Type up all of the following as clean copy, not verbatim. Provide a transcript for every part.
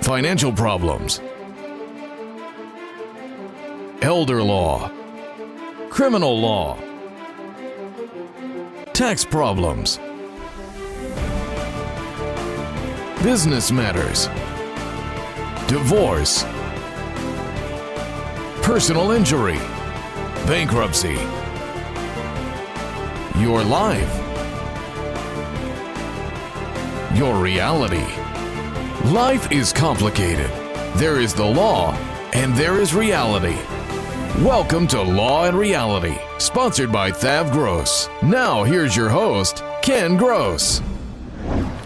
financial problems, elder law, criminal law, tax problems, business matters, divorce, personal injury, bankruptcy, your life, your reality. Life is complicated. There is the law and there is reality. Welcome to Law and Reality, sponsored by THAV GROSS. Now here's your host, Ken Gross.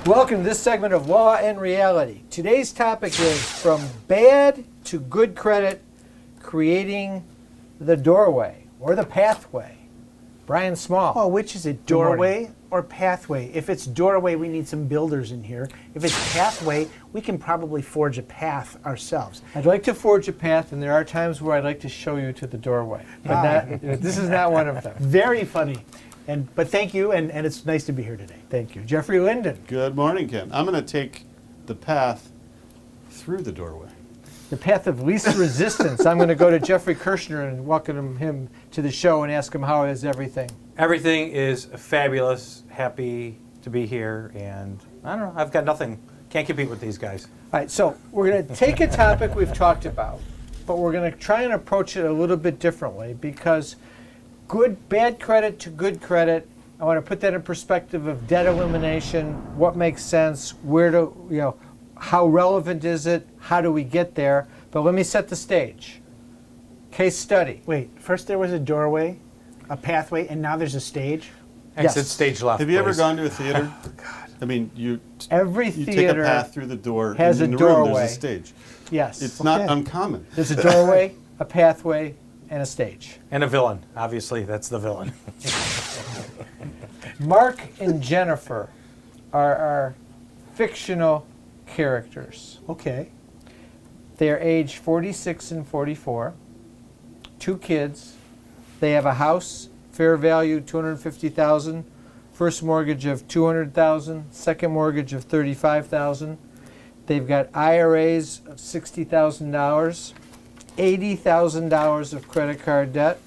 Welcome to this segment of Law and Reality. Today's topic is from bad to good credit, creating the doorway or the pathway. Brian Small. Oh, which is it, doorway or pathway? If it's doorway, we need some builders in here. If it's pathway, we can probably forge a path ourselves. I'd like to forge a path, and there are times where I'd like to show you to the doorway. But this is not one of them. Very funny. But thank you, and it's nice to be here today. Thank you. Jeffrey Linden. Good morning, Ken. I'm going to take the path through the doorway. The path of least resistance. I'm going to go to Jeffrey Kirshner and welcome him to the show and ask him how is everything. Everything is fabulous. Happy to be here, and I don't know. I've got nothing. Can't compete with these guys. All right, so we're going to take a topic we've talked about, but we're going to try and approach it a little bit differently because bad credit to good credit. I want to put that in perspective of debt elimination. What makes sense? How relevant is it? How do we get there? But let me set the stage. Case study. Wait, first there was a doorway, a pathway, and now there's a stage? Exit Yes. stage left. Have you ever please. gone to a theater? Oh, God. I mean, Every you take theater a path through the door, has and in a the room doorway. there's a stage. Yes. It's not uncommon. There's a doorway, a pathway, and a stage. And a villain. Obviously, that's the villain. Mark and Jennifer are our fictional characters. Okay. They are age 46 and 44, 2 kids. They have a house, fair value $250,000, first mortgage of $200,000, second mortgage of $35,000. They've got IRAs of $60,000, $80,000 of credit card debt.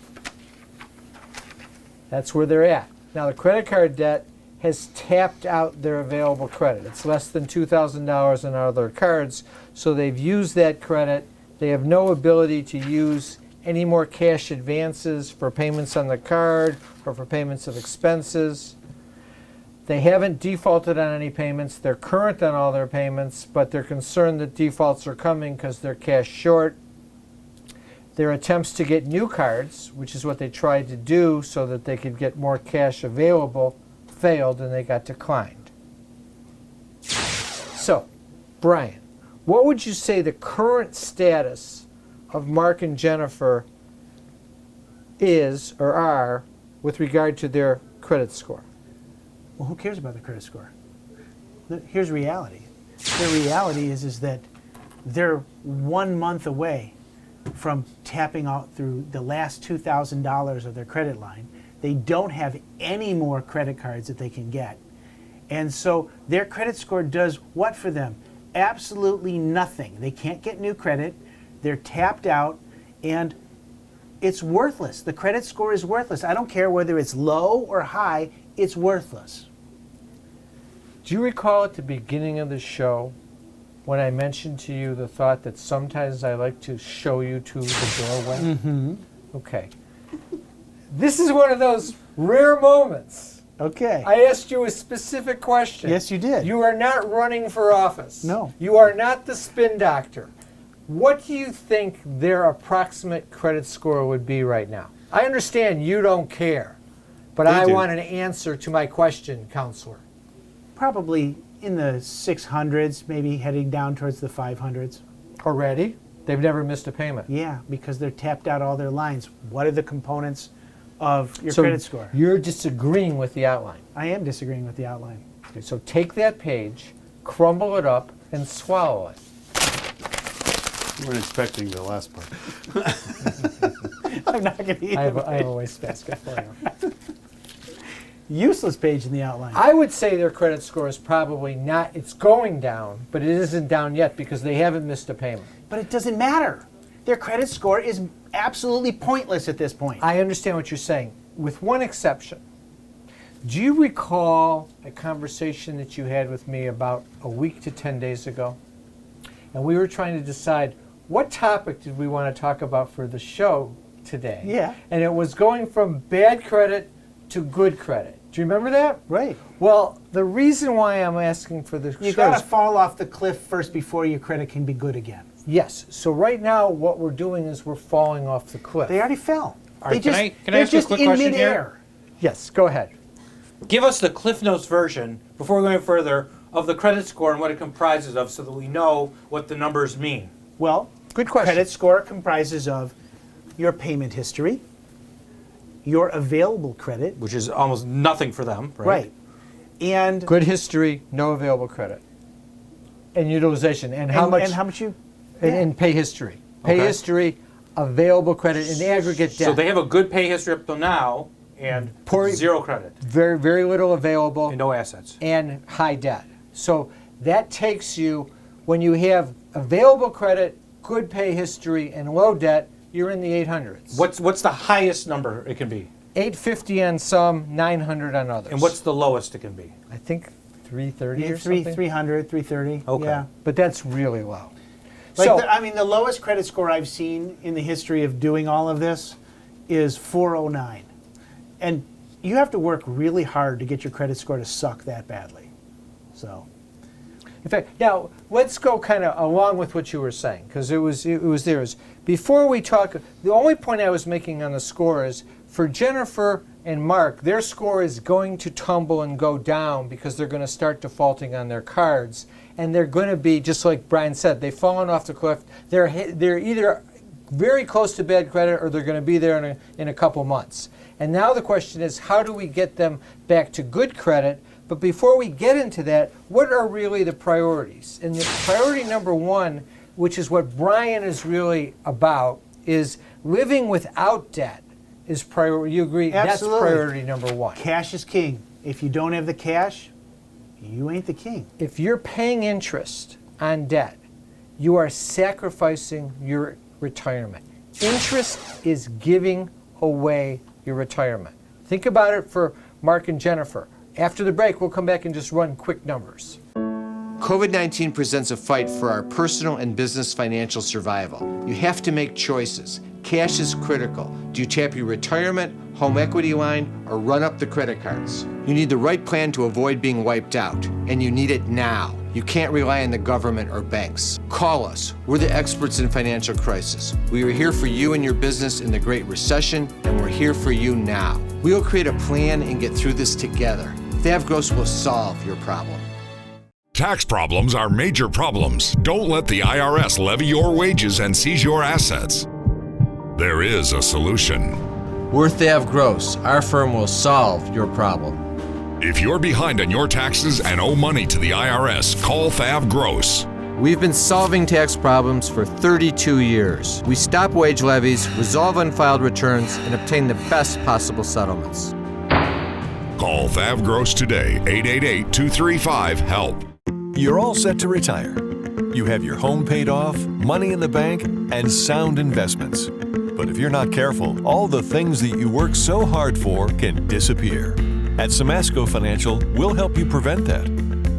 That's where they're at. Now the credit card debt has tapped out their available credit. It's less than $2,000 on other cards, so they've used that credit. They have no ability to use any more cash advances for payments on the card or for payments of expenses. They haven't defaulted on any payments. They're current on all their payments, but they're concerned that defaults are coming because they're cash short. Their attempts to get new cards, which is what they tried to do so that they could get more cash available, failed and they got declined. So, Brian, what would you say the current status of Mark and Jennifer is or are with regard to their credit score? Well, who cares about the credit score? Here's reality. The reality is that they're 1 month away from tapping out through the last $2,000 of their credit line. They don't have any more credit cards that they can get. And so their credit score does what for them? Absolutely nothing. They can't get new credit. They're tapped out, and it's worthless. The credit score is worthless. I don't care whether it's low or high, it's worthless. Do you recall at the beginning of the show when I mentioned to you the thought that sometimes I like to show you to the doorway? Mm-hmm. Okay. This is one of those rare moments. Okay. I asked you a specific question. Yes, you did. You are not running for office. No. You are not the spin doctor. What do you think their approximate credit score would be right now? I understand you don't care, but I want an answer to my question, counselor. Probably in the 600s, maybe heading down towards the 500s. Already? They've never missed a payment. Yeah, because they're tapped out all their lines. What are the components of your credit score? You're disagreeing with the outline. I am disagreeing with the outline. Okay, so take that page, crumble it up, and swallow it. You weren't expecting the last part. I'm not going to eat I have a wastebasket for you. useless page in the outline. I would say their credit score is probably not, it's going down, but it isn't down yet because they haven't missed a payment. But it doesn't matter. Their credit score is absolutely pointless at this point. I understand what you're saying, with one exception. Do you recall a conversation that you had with me about a week to 10 days ago? And we were trying to decide what topic did we want to talk about for the show today? Yeah. And it was going from bad credit to good credit. Do you remember that? Right. Well, the reason why I'm asking for the You show got is- to fall off the cliff first before your credit can be good again. Yes. So right now, what we're doing is we're falling off the cliff. They already fell. All right, They can I they're ask you a just quick in question here? midair. Yes. Go ahead. Give us the Cliff Notes version, before we go any further, of the credit score and what it comprises of so that we know what the numbers mean. Well, Good question. credit score comprises of your payment history, your available credit, Which is almost nothing for them, right? right, and Good history, no available credit, and utilization, and how much, and how much you and pay history, pay Okay. history, available credit, and aggregate debt. So they have a good pay history up till now and Poor- zero credit very, very little available, and no assets. and high debt. So that takes you, when you have available credit, good pay history, and low debt, you're in the 800s. What's the highest number it can be? 850 on some, 900 on others. And what's the lowest it can be? I think 330 or three, something. 300, 330. Okay. Yeah. But that's really low. Like So- I mean, the lowest credit score I've seen in the history of doing all of this is 409. And you have to work really hard to get your credit score to suck that badly. So, In fact, now let's go kind of along with what you were saying, because it was there. Before we talk, the only point I was making on the score is for Jennifer and Mark, their score is going to tumble and go down because they're going to start defaulting on their cards, and they're going to be, just like Brian said, they've fallen off the cliff. They're either very close to bad credit or they're going to be there in a couple months. And now the question is, how do we get them back to good credit? But before we get into that, what are really the priorities? And the priority number one, which is what Brian is really about, is living without debt is priority. You agree? Absolutely. That's priority number one. cash is king. If you don't have the cash, you ain't the king. If you're paying interest on debt, you are sacrificing your retirement. Interest is giving away your retirement. Think about it for Mark and Jennifer. After the break, we'll come back and just run quick numbers. COVID-19 presents a fight for our personal and business financial survival. You have to make choices. Cash is critical. Do you tap your retirement, home equity line, or run up the credit cards? You need the right plan to avoid being wiped out, and you need it now. You can't rely on the government or banks. Call us. We're the experts in financial crisis. We were here for you and your business in the Great Recession, and we're here for you now. We will create a plan and get through this together. THAV GROSS will solve your problem. Tax problems are major problems. Don't let the IRS levy your wages and seize your assets. There is a solution. We're THAV GROSS. Our firm will solve your problem. If you're behind on your taxes and owe money to the IRS, call THAV GROSS. We've been solving tax problems for 32 years. We stop wage levies, resolve unfiled returns, and obtain the best possible settlements. Call THAV GROSS today, 888-235-HELP. You're all set to retire. You have your home paid off, money in the bank, and sound investments. But if you're not careful, all the things that you work so hard for can disappear. At Samasco Financial, we'll help you prevent that.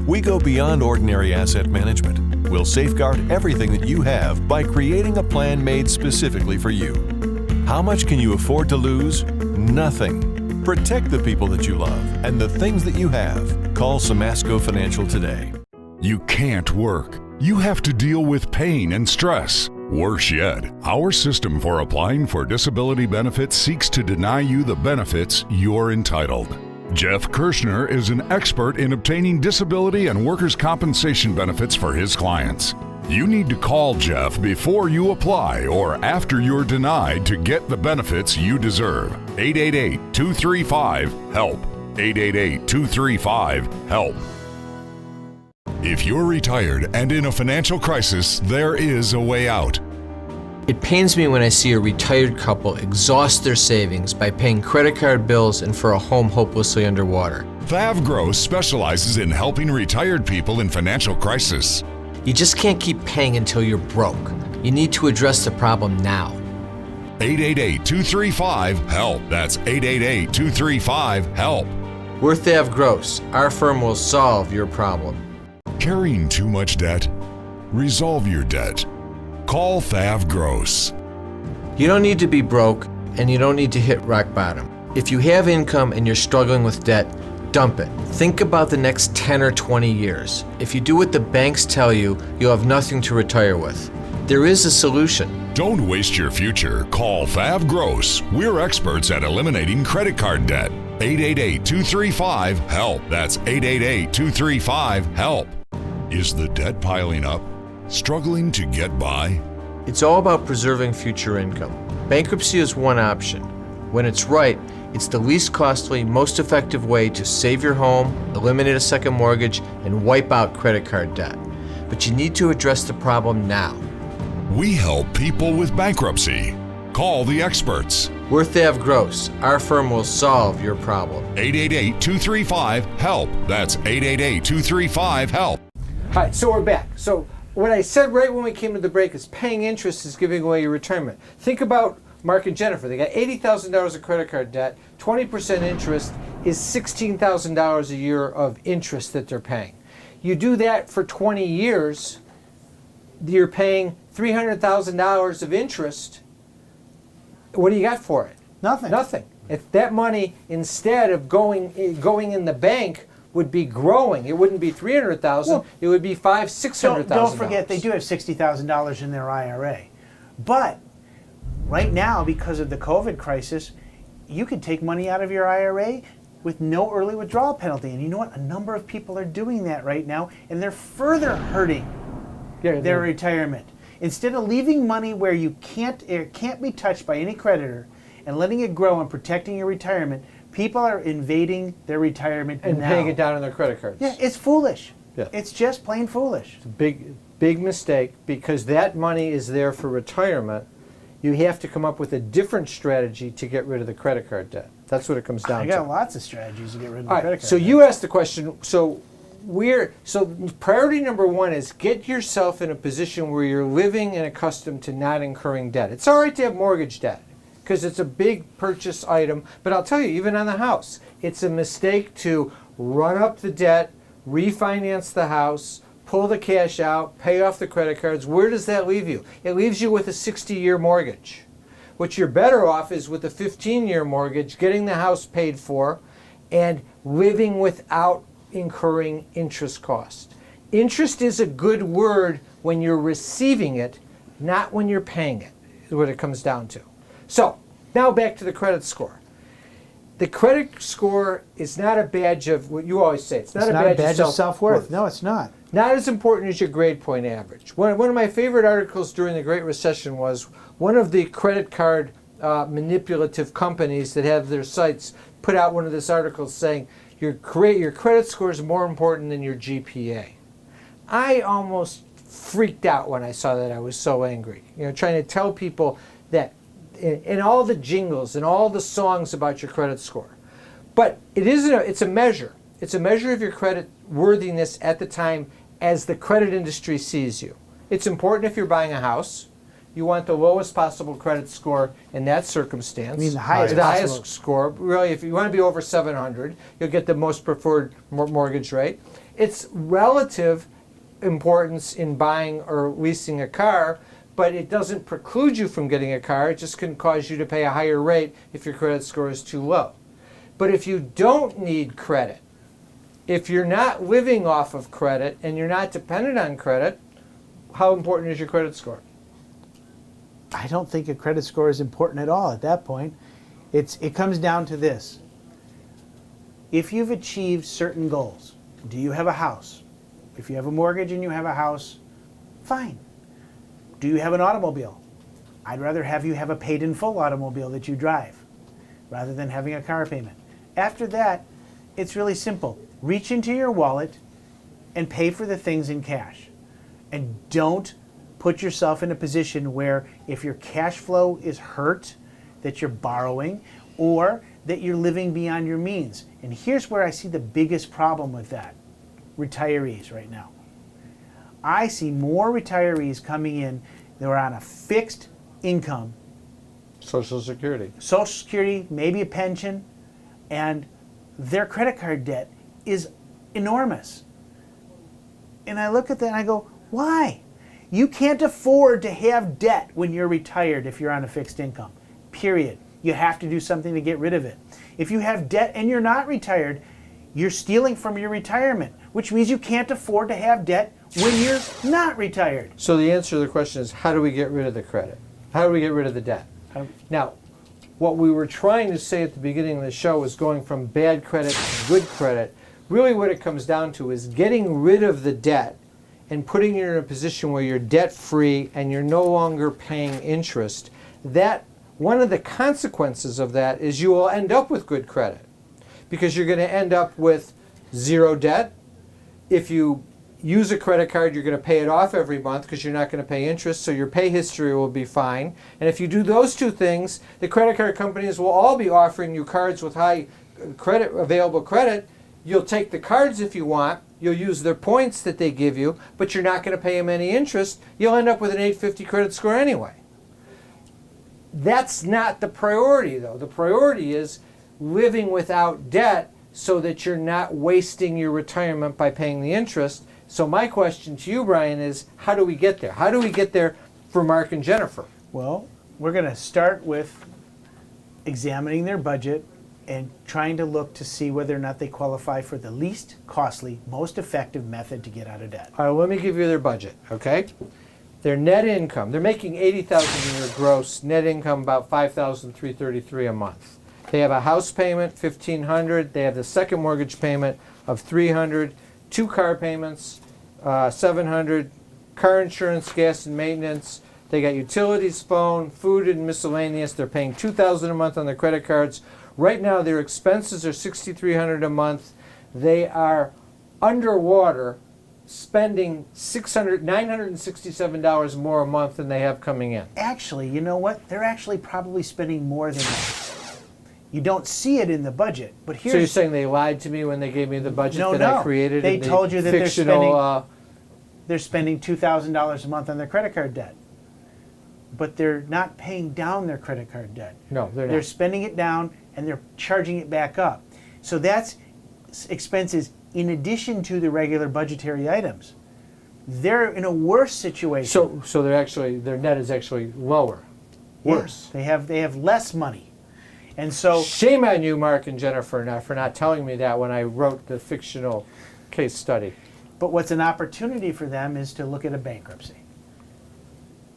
We go beyond ordinary asset management. We'll safeguard everything that you have by creating a plan made specifically for you. How much can you afford to lose? Nothing. Protect the people that you love and the things that you have. Call Samasco Financial today. You can't work. You have to deal with pain and stress. Worse yet, our system for applying for disability benefits seeks to deny you the benefits you're entitled. Jeff Kirschner is an expert in obtaining disability and workers' compensation benefits for his clients. You need to call Jeff before you apply or after you're denied to get the benefits you deserve. 888-235-HELP. 888-235-HELP. If you're retired and in a financial crisis, there is a way out. It pains me when I see a retired couple exhaust their savings by paying credit card bills and for a home hopelessly underwater. THAV GROSS specializes in helping retired people in financial crisis. You just can't keep paying until you're broke. You need to address the problem now. 888-235-HELP. That's 888-235-HELP. We're THAV GROSS. Our firm will solve your problem. Carrying too much debt? Resolve your debt. Call THAV GROSS. You don't need to be broke, and you don't need to hit rock bottom. If you have income and you're struggling with debt, dump it. Think about the next 10 or 20 years. If you do what the banks tell you, you'll have nothing to retire with. There is a solution. Don't waste your future. Call THAV GROSS. We're experts at eliminating credit card debt. 888-235-HELP. That's 888-235-HELP. Is the debt piling up? Struggling to get by? It's all about preserving future income. Bankruptcy is one option. When it's right, it's the least costly, most effective way to save your home, eliminate a second mortgage, and wipe out credit card debt. But you need to address the problem now. We help people with bankruptcy. Call the experts. We're THAV GROSS. Our firm will solve your problem. 888-235-HELP. That's 888-235-HELP. All right, so we're back. So what I said right when we came to the break is paying interest is giving away your retirement. Think about Mark and Jennifer. They got $80,000 of credit card debt. 20% interest is $16,000 a year of interest that they're paying. You do that for 20 years, you're paying $300,000 of interest. What do you got for it? Nothing. Nothing. If that money, instead of going in the bank, would be growing. It wouldn't be $300,000. Well, it would be $600,000. Don't forget, they do have $60,000 in their IRA. But right now, because of the COVID crisis, you could take money out of your IRA with no early withdrawal penalty. And you know what? A number of people are doing that right now, and they're further hurting their retirement. Instead of leaving money where it can't be touched by any creditor and letting it grow and protecting your retirement, people are invading their retirement and now. paying it down on their credit cards. Yeah, it's foolish. Yeah. It's just plain foolish. It's a big mistake, because that money is there for retirement. You have to come up with a different strategy to get rid of the credit card debt. That's what it comes down I to. got lots of strategies to get rid of the All right, credit card so debt. you asked the question, so priority number one is get yourself in a position where you're living and accustomed to not incurring debt. It's all right to have mortgage debt because it's a big purchase item, but I'll tell you, even on the house, it's a mistake to run up the debt, refinance the house, pull the cash out, pay off the credit cards. Where does that leave you? It leaves you with a 60-year mortgage. What you're better off is with a 15-year mortgage, getting the house paid for, and living without incurring interest cost. Interest is a good word when you're receiving it, not when you're paying it, is what it comes down to. So, now back to the credit score. The credit score is not a badge of, what you always say, it's not a badge of self-worth. No, it's not. Not as important as your grade point average. One of my favorite articles during the Great Recession was one of the credit card manipulative companies that have their sites put out one of these articles saying your credit score is more important than your GPA. I almost freaked out when I saw that. I was so angry. Trying to tell people that in all the jingles and all the songs about your credit score. But it's a measure. It's a measure of your credit worthiness at the time as the credit industry sees you. It's important if you're buying a house. You want the lowest possible credit score in that circumstance. I mean the highest the possible. highest score. Really, if you want to be over 700, you'll get the most preferred mortgage rate. It's relative importance in buying or leasing a car, but it doesn't preclude you from getting a car. It just can cause you to pay a higher rate if your credit score is too low. But if you don't need credit, if you're not living off of credit and you're not dependent on credit, how important is your credit score? I don't think a credit score is important at all at that point. It comes down to this. If you've achieved certain goals, do you have a house? If you have a mortgage and you have a house, fine. Do you have an automobile? I'd rather have you have a paid in full automobile that you drive rather than having a car payment. After that, it's really simple. Reach into your wallet and pay for the things in cash. And don't put yourself in a position where if your cash flow is hurt, that you're borrowing, or that you're living beyond your means. And here's where I see the biggest problem with that. Retirees right now. I see more retirees coming in that are on a fixed income, Social Security. Social Security, maybe a pension, and their credit card debt is enormous. And I look at that and I go, why? You can't afford to have debt when you're retired if you're on a fixed income, period. You have to do something to get rid of it. If you have debt and you're not retired, you're stealing from your retirement, which means you can't afford to have debt when you're not retired. So the answer to the question is, how do we get rid of the credit? How do we get rid of the debt? Now, what we were trying to say at the beginning of the show was going from bad credit to good credit. Really what it comes down to is getting rid of the debt and putting you in a position where you're debt-free and you're no longer paying interest. That, one of the consequences of that is you will end up with good credit, because you're going to end up with zero debt. If you use a credit card, you're going to pay it off every month because you're not going to pay interest, so your pay history will be fine. And if you do those two things, the credit card companies will all be offering you cards with high credit, available credit. You'll take the cards if you want. You'll use their points that they give you, but you're not going to pay them any interest. You'll end up with an 850 credit score anyway. That's not the priority, though. The priority is living without debt so that you're not wasting your retirement by paying the interest. So my question to you, Brian, is how do we get there? How do we get there for Mark and Jennifer? Well, we're going to start with examining their budget and trying to look to see whether or not they qualify for the least costly, most effective method to get out of debt. All right, let me give you their budget, okay? Their net income, they're making $80,000 a year gross, net income about $5,333 a month. They have a house payment, $1,500. They have the second mortgage payment of $300, 2 car payments, $700, car insurance, gas and maintenance. They got utilities, phone, food, and miscellaneous. They're paying $2,000 a month on their credit cards. Right now, their expenses are $6,300 a month. They are underwater, spending $967 more a month than they have coming in. Actually, you know what? They're actually probably spending more than that. You don't see it in the budget, but here's... So you're saying they lied to me when they gave me the budget No, that no. I created? They and told you that fictional, they're spending $2,000 a month on their credit card debt. But they're not paying down their credit card debt. No, they're not. They're spending it down and they're charging it back up. So that's expenses in addition to the regular budgetary items. They're in a worse situation. So they're actually, their net is actually lower, worse. Yeah, they have less money. And so Shame on you, Mark and Jennifer, for not telling me that when I wrote the fictional case study. but what's an opportunity for them is to look at a bankruptcy.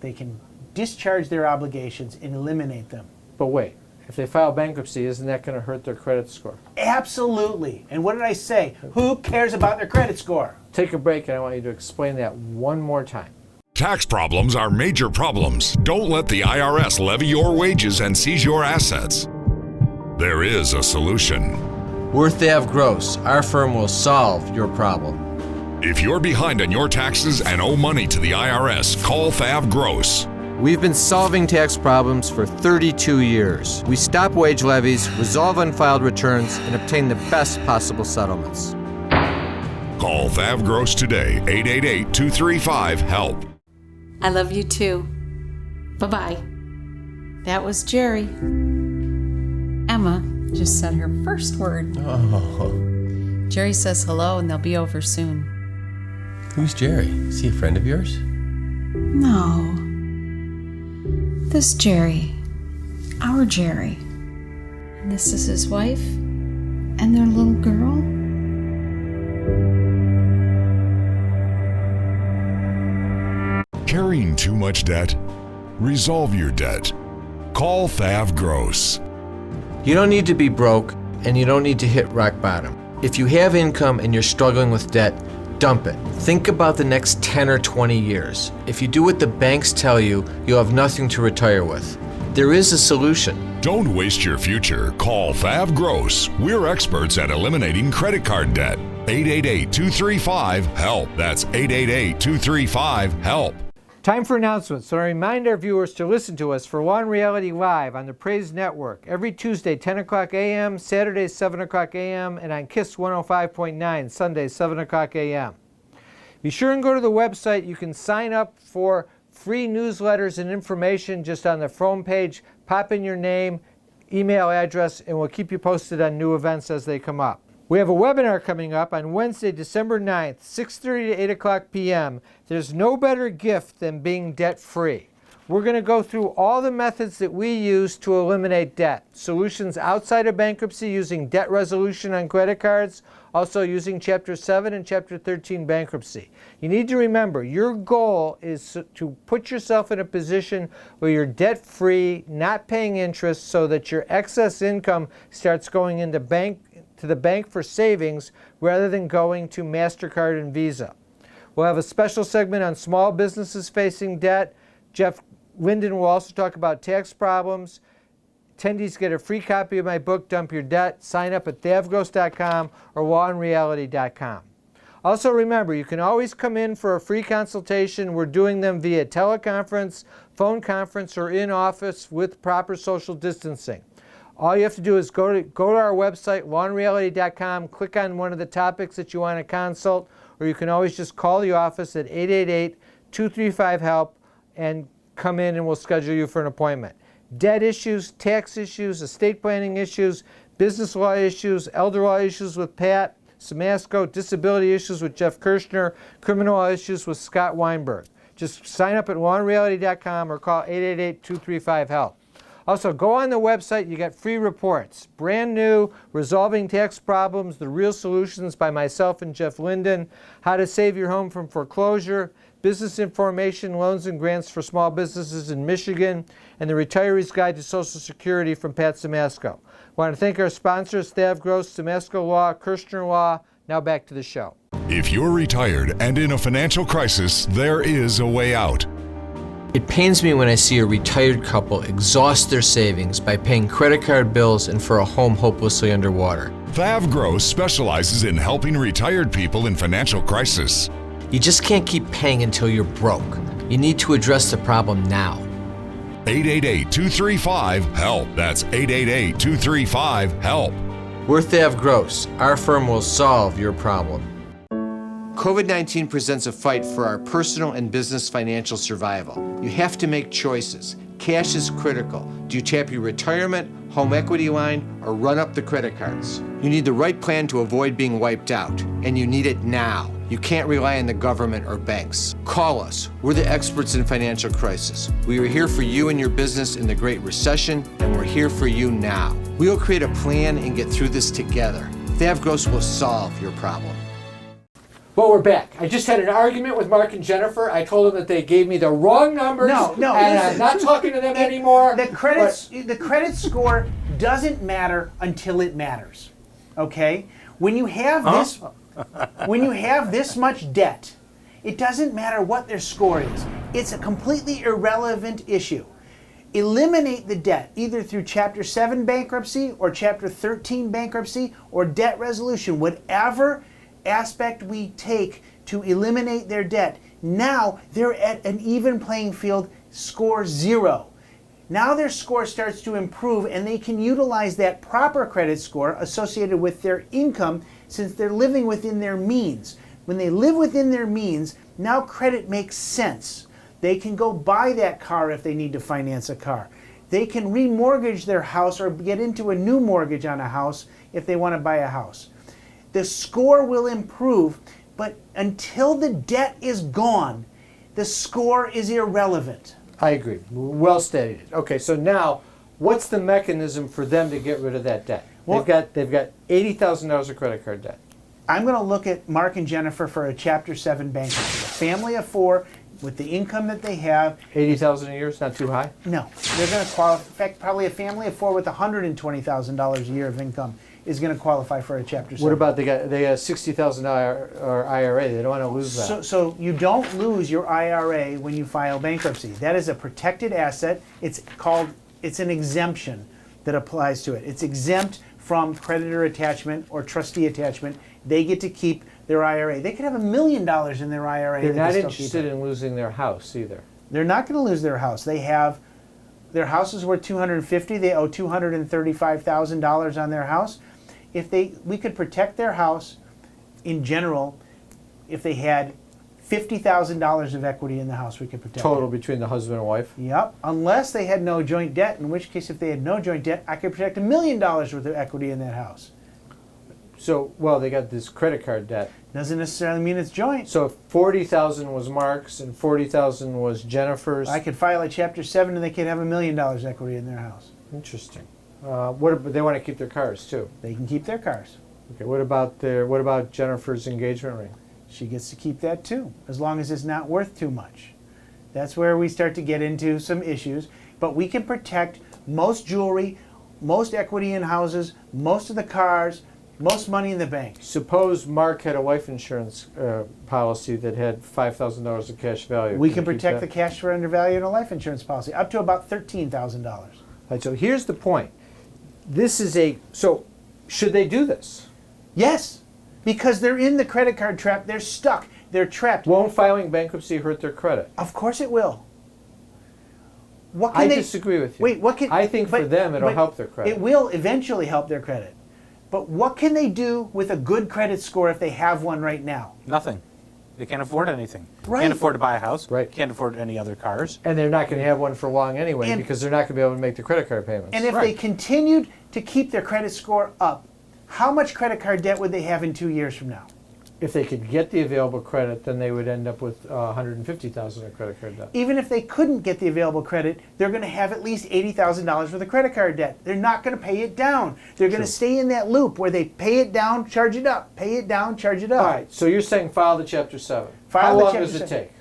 They can discharge their obligations and eliminate them. But wait, if they file bankruptcy, isn't that going to hurt their credit score? Absolutely. And what did I say? Who cares about their credit score? Take a break, and I want you to explain that one more time. Tax problems are major problems. Don't let the IRS levy your wages and seize your assets. There is a solution. We're THAV GROSS. Our firm will solve your problem. If you're behind on your taxes and owe money to the IRS, call THAV GROSS. We've been solving tax problems for 32 years. We stop wage levies, resolve unfiled returns, and obtain the best possible settlements. Call THAV GROSS today, 888-235-HELP. I love you too. Bye-bye. That was Jerry. Emma just said her first word. Oh. Jerry says hello and they'll be over soon. Who's Jerry? Is he a friend of yours? No. This Jerry. Our Jerry. And this is his wife and their little girl. Carrying too much debt? Resolve your debt. Call THAV GROSS. You don't need to be broke, and you don't need to hit rock bottom. If you have income and you're struggling with debt, dump it. Think about the next 10 or 20 years. If you do what the banks tell you, you'll have nothing to retire with. There is a solution. Don't waste your future. Call THAV GROSS. We're experts at eliminating credit card debt. 888-235-HELP. That's 888-235-HELP. Time for announcements. So I remind our viewers to listen to us for Law and Reality Live on the Praise Network every Tuesday, 10 o'clock a.m., Saturdays, 7 o'clock a.m., and on KISS 105.9, Sundays, 7 o'clock a.m. Be sure and go to the website. You can sign up for free newsletters and information just on the front page. Pop in your name, email address, and we'll keep you posted on new events as they come up. We have a webinar coming up on Wednesday, December 9th, 6:30 to 8 o'clock p.m. There's no better gift than being debt-free. We're going to go through all the methods that we use to eliminate debt. Solutions outside of bankruptcy using debt resolution on credit cards, also using Chapter 7 and Chapter 13 bankruptcy. You need to remember, your goal is to put yourself in a position where you're debt-free, not paying interest, so that your excess income starts going into the bank for savings rather than going to MasterCard and Visa. We'll have a special segment on small businesses facing debt. Jeff Linden will also talk about tax problems. Attendees get a free copy of my book, Dump Your Debt. Sign up at thavgross.com or lawandreality.com. Also remember, you can always come in for a free consultation. We're doing them via teleconference, phone conference, or in office with proper social distancing. All you have to do is go to our website, lawandreality.com, click on one of the topics that you want to consult, or you can always just call the office at 888-235-HELP and come in and we'll schedule you for an appointment. Debt issues, tax issues, estate planning issues, business law issues, elder law issues with Pat Samasco, disability issues with Jeff Kirshner, criminal law issues with Scott Weinberg. Just sign up at lawandreality.com or call 888-235-HELP. Also, go on the website. You get free reports. Brand new, Resolving Tax Problems, The Real Solutions by myself and Jeff Linden, How to Save Your Home from Foreclosure, Business Information, Loans and Grants for Small Businesses in Michigan, and The Retiree's Guide to Social Security from Pat Samasco. I want to thank our sponsors, THAV GROSS, Samasco Law, Kirshner Law. Now back to the show. If you're retired and in a financial crisis, there is a way out. It pains me when I see a retired couple exhaust their savings by paying credit card bills and for a home hopelessly underwater. THAV GROSS specializes in helping retired people in financial crisis. You just can't keep paying until you're broke. You need to address the problem now. 888-235-HELP. That's 888-235-HELP. We're THAV GROSS. Our firm will solve your problem. COVID-19 presents a fight for our personal and business financial survival. You have to make choices. Cash is critical. Do you tap your retirement, home equity line, or run up the credit cards? You need the right plan to avoid being wiped out, and you need it now. You can't rely on the government or banks. Call us. We're the experts in financial crisis. We are here for you and your business in the Great Recession, and we're here for you now. We will create a plan and get through this together. THAV GROSS will solve your problem. Well, we're back. I just had an argument with Mark and Jennifer. I told them that they gave me the wrong numbers. No, and I'm not talking to them anymore. The credit score doesn't matter until it matters. Okay? When you have this much debt, it doesn't matter what their score is. It's a completely irrelevant issue. Eliminate the debt either through Chapter 7 bankruptcy or Chapter 13 bankruptcy or debt resolution, whatever aspect we take to eliminate their debt. Now they're at an even playing field, score 0. Now their score starts to improve and they can utilize that proper credit score associated with their income since they're living within their means. When they live within their means, now credit makes sense. They can go buy that car if they need to finance a car. They can remortgage their house or get into a new mortgage on a house if they want to buy a house. The score will improve, but until the debt is gone, the score is irrelevant. I agree. Well stated. Okay, so now, what's the mechanism for them to get rid of that debt? Well, they've got $80,000 of credit card debt. I'm going to look at Mark and Jennifer for a Chapter 7 bankruptcy. A family of 4 with the income that they have. $80,000 a year is not too high? No. They're going to qualify. In fact, probably a family of 4 with $120,000 a year of income is going to qualify for a Chapter 7. What about they got a $60,000 IRA? They don't want to lose that. So you don't lose your IRA when you file bankruptcy. That is a protected asset. It's an exemption that applies to it. It's exempt from creditor attachment or trustee attachment. They get to keep their IRA. They could have $1 million in their IRA. They're not interested in losing their house either. They're not going to lose their house. Their house is worth $250,000. They owe $235,000 on their house. We could protect their house in general if they had $50,000 of equity in the house. We could protect Total it. between the husband and wife? Yep. Unless they had no joint debt, in which case if they had no joint debt, I could protect $1 million worth of equity in that house. So, well, they got this credit card debt. Doesn't necessarily mean it's joint. So if 40,000 was Mark's and 40,000 was Jennifer's. I could file a Chapter 7 and they could have $1 million equity in their house. Interesting. They want to keep their cars too. They can keep their cars. Okay. What about Jennifer's engagement ring? She gets to keep that too, as long as it's not worth too much. That's where we start to get into some issues. But we can protect most jewelry, most equity in houses, most of the cars, most money in the bank. Suppose Mark had a life insurance policy that had $5,000 of cash value. We can protect the cash surrender value in a life insurance policy, up to about $13,000. Right, so here's the point. So should they do this? Yes, because they're in the credit card trap. They're stuck. They're trapped. Won't filing bankruptcy hurt their credit? Of course it will. I disagree with you. Wait, I think for them it'll help their credit. It will eventually help their credit. But what can they do with a good credit score if they have one right now? Nothing. They can't afford anything. Right. Can't afford to buy a house. Right. Can't afford any other cars. And they're not going to have one for long anyway because they're not going to be able to make the credit card payments. And if they continued to keep their credit score up, how much credit card debt would they have in 2 years from now? If they could get the available credit, then they would end up with $150,000 of credit card debt. Even if they couldn't get the available credit, they're going to have at least $80,000 worth of credit card debt. They're not going to pay it down. They're going to stay in that loop where they pay it down, charge it up, pay it down, charge it up. All right, so you're saying file the Chapter 7. File How the long Chapter does it 7. take?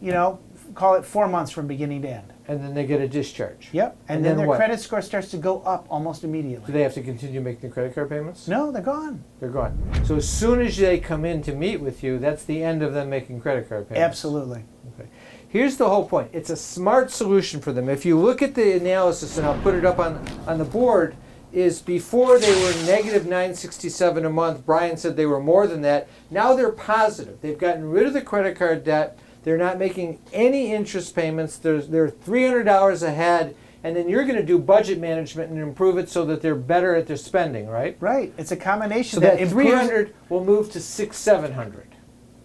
You know, call it 4 months from beginning to end. And then they get a discharge. Yep. And then their credit score starts to go up almost immediately. Do they have to continue making the credit card payments? No, they're gone. They're gone. So as soon as they come in to meet with you, that's the end of them making credit card payments. Absolutely. Okay. Here's the whole point. It's a smart solution for them. If you look at the analysis, and I'll put it up on the board, is before they were negative $967 a month. Brian said they were more than that. Now they're positive. They've gotten rid of the credit card debt. They're not making any interest payments. They're $300 ahead, and then you're going to do budget management and improve it so that they're better at their spending, right? Right. It's a combination So that $300 will move to $600-700.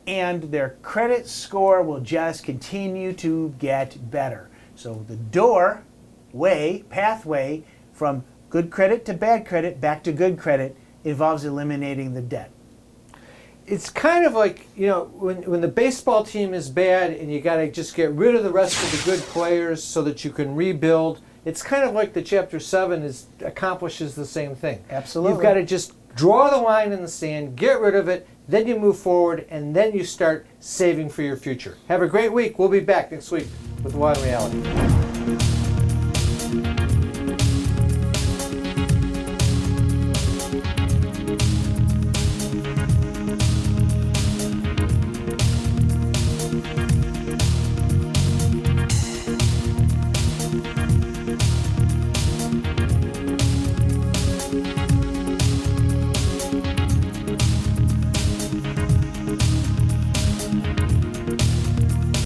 And their credit score will just continue to get better. So the pathway from good credit to bad credit back to good credit involves eliminating the debt. It's kind of like, when the baseball team is bad and you got to just get rid of the rest of the good players so that you can rebuild. It's kind of like the Chapter 7 accomplishes the same thing. Absolutely. You've got to just draw the line in the sand, get rid of it, then you move forward, and then you start saving for your future. Have a great week. We'll be back next week with Law and Reality.